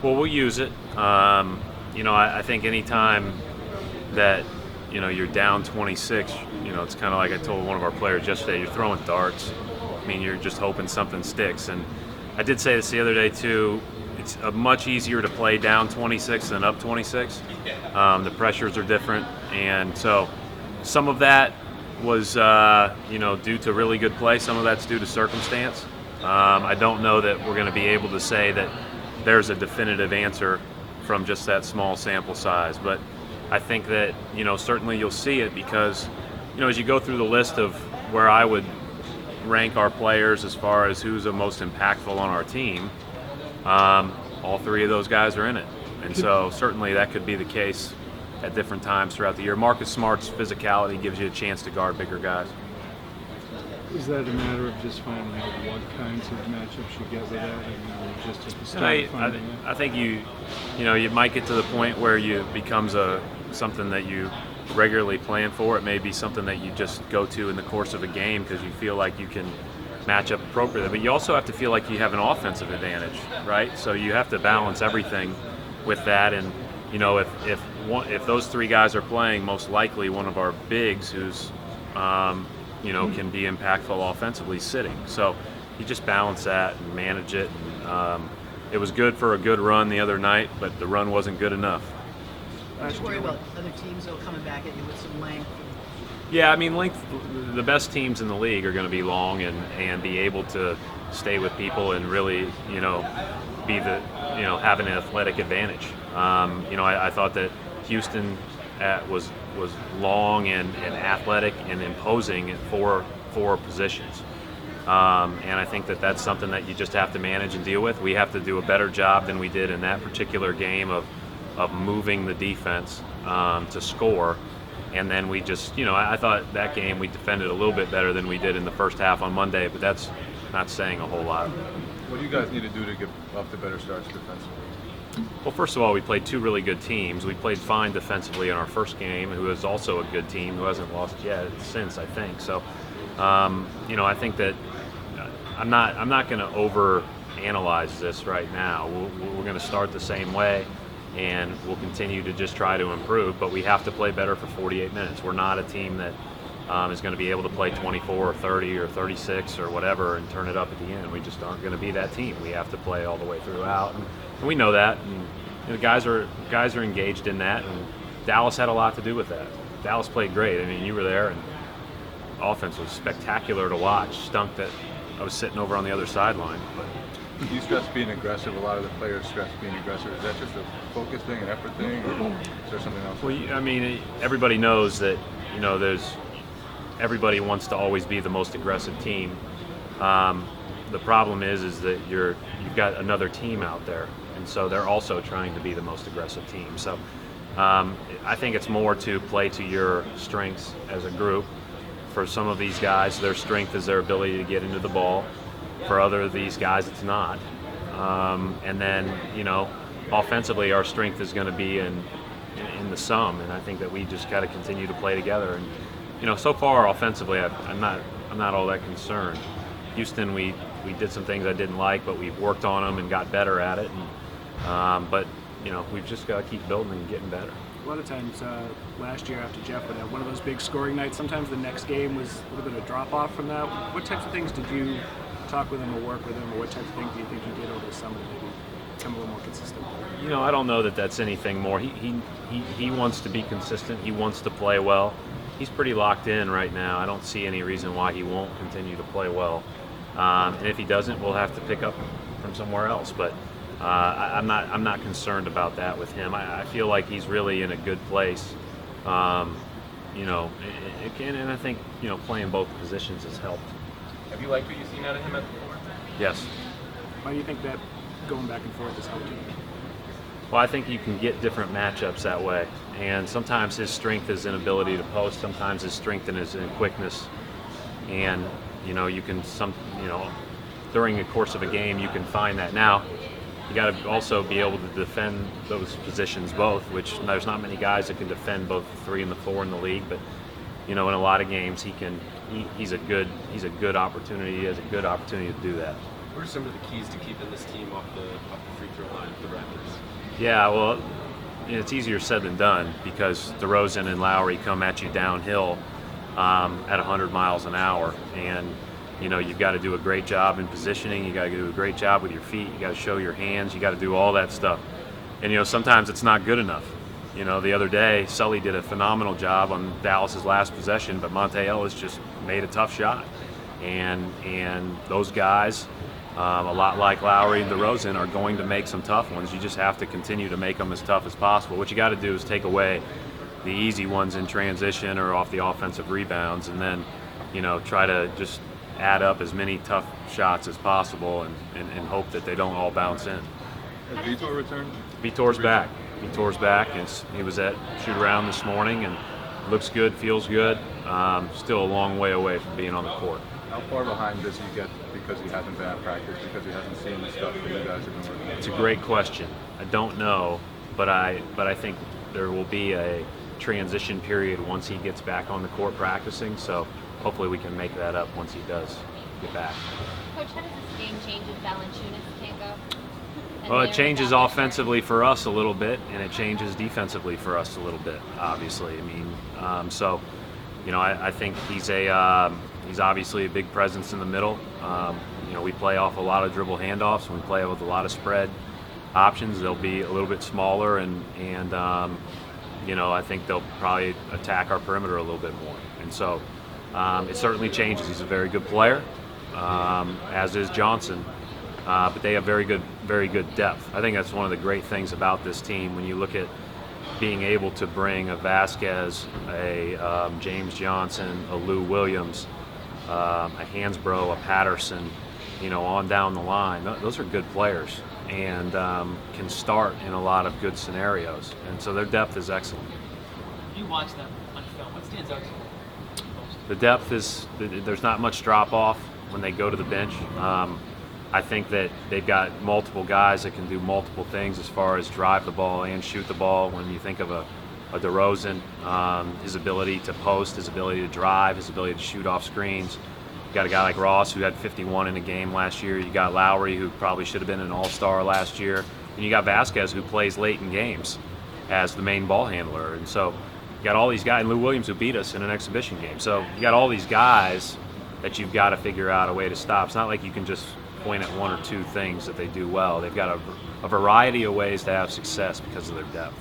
Well, we'll use it. I think anytime that you're down 26, it's kind of like I told one of our players yesterday. You're throwing darts. I mean, you're just hoping something sticks. And I did say this the other day too. It's much easier to play down 26 than up 26. The pressures are different, and so some of that was due to really good play. Some of that's due to circumstance. I don't know that we're going to be able to say that there's a definitive answer from just that small sample size, but I think that certainly you'll see it because as you go through the list of where I would rank our players as far as who's the most impactful on our team, all three of those guys are in it, and so certainly that could be the case at different times throughout the year. Marcus Smart's physicality gives you a chance to guard bigger guys. Is that a matter of just finding out what kinds of matchups you get with that, and just at the start I think you might get to the point where it becomes something that you regularly plan for. It may be something that you just go to in the course of a game because you feel like you can match up appropriately. But you also have to feel like you have an offensive advantage, right? So you have to balance everything with that. And if those three guys are playing, most likely one of our bigs who's can be impactful offensively sitting. So you just balance that and manage it. And, it was good for a good run the other night, but the run wasn't good enough. Don't worry about other teams though coming back at you with some length. Yeah, I mean, length. The best teams in the league are going to be long and be able to stay with people and really be have an athletic advantage. I thought that Houston was long and athletic and imposing at four positions. And I think that that's something that you just have to manage and deal with. We have to do a better job than we did in that particular game of moving the defense to score. And then we just, I thought that game we defended a little bit better than we did in the first half on Monday, but that's not saying a whole lot. What do you guys need to do to get off to better starts defensively? Well, first of all, we played two really good teams. We played fine defensively in our first game, who is also a good team, who hasn't lost yet since, I think. So, I think that I'm not going to over-analyze this right now. We're going to start the same way, and we'll continue to just try to improve, but we have to play better for 48 minutes. We're not a team that is going to be able to play 24 or 30 or 36 or whatever and turn it up at the end. We just aren't going to be that team. We have to play all the way throughout, and we know that. And the guys are engaged in that, and Dallas had a lot to do with that. Dallas played great. I mean, you were there, and offense was spectacular to watch. Stunk that I was sitting over on the other sideline. But You stress being aggressive. A lot of the players stress being aggressive. Is that just a focus thing, an effort thing, or is there something else? Well, I mean, everybody knows that everybody wants to always be the most aggressive team. The problem is that you've got another team out there, and so they're also trying to be the most aggressive team. So I think it's more to play to your strengths as a group. For some of these guys, their strength is their ability to get into the ball. For other of these guys, it's not. And then, offensively, our strength is going to be in the sum, and I think that we just got to continue to play together. And so far offensively, I'm not all that concerned. Houston, we did some things I didn't like, but we've worked on them and got better at it. But we've just got to keep building and getting better. A lot of times last year after Jeff would have one of those big scoring nights, sometimes the next game was a little bit of drop off from that. What types of things did you talk with him or work with him, or what types of things do you think he did over the summer to maybe become a little more consistent? I don't know that that's anything more. He wants to be consistent. He wants to play well. He's pretty locked in right now. I don't see any reason why he won't continue to play well. And if he doesn't, we'll have to pick up from somewhere else. But I'm not concerned about that with him. I feel like he's really in a good place. And I think playing both positions has helped. Have you liked what you've seen out of him at the floor? Yes. Why do you think that going back and forth has helped you? Well, I think you can get different matchups that way. And sometimes his strength is in ability to post. Sometimes his strength is in quickness. And you can during the course of a game you can find that. Now you got to also be able to defend those positions both, which there's not many guys that can defend both the 3 and the 4 in the league. But in a lot of games he's a good opportunity. He has a good opportunity to do that. What are some of the keys to keeping this team off the free throw line for the Raptors? Yeah, well, it's easier said than done because DeRozan and Lowry come at you downhill at 100 miles an hour, and you've got to do a great job in positioning. You got to do a great job with your feet. You got to show your hands. You got to do all that stuff, and sometimes it's not good enough. The other day, Sully did a phenomenal job on Dallas's last possession, but Monte Ellis just made a tough shot, and those guys, a lot like Lowry and DeRozan, are going to make some tough ones. You just have to continue to make them as tough as possible. What you got to do is take away the easy ones in transition or off the offensive rebounds, and then try to just add up as many tough shots as possible and hope that they don't all bounce in. Has Vitor returned? Vitor's back. Vitor's back. He was at shoot-around this morning and looks good, feels good. Still a long way away from being on the court. How far behind does he get because he hasn't been at practice, because he hasn't seen the stuff that you guys have been working on? It's a great question. I don't know, but I think there will be a transition period once he gets back on the court practicing, so hopefully we can make that up once he does get back. Coach, how does this game change if Valanciunas can't go? Well, it changes offensively for us a little bit, and it changes defensively for us a little bit, obviously. I think he's obviously a big presence in the middle. We play off a lot of dribble handoffs, and we play with a lot of spread options. They'll be a little bit smaller, and I think they'll probably attack our perimeter a little bit more. And so it certainly changes. He's a very good player, as is Johnson. But they have very good depth. I think that's one of the great things about this team. When you look at being able to bring a Vasquez, a James Johnson, a Lou Williams, a Hansbrough, a Patterson, on down the line. Those are good players and can start in a lot of good scenarios. And so their depth is excellent. You watch them on film. What stands out to you most? The depth is, there's not much drop off when they go to the bench. I think that they've got multiple guys that can do multiple things as far as drive the ball and shoot the ball. When you think of a DeRozan, his ability to post, his ability to drive, his ability to shoot off screens. You got a guy like Ross who had 51 in a game last year. You got Lowry who probably should have been an all-star last year. And you got Vasquez who plays late in games as the main ball handler. And so you got all these guys, and Lou Williams who beat us in an exhibition game. So you got all these guys that you've got to figure out a way to stop. It's not like you can just point at one or two things that they do well. They've got a variety of ways to have success because of their depth.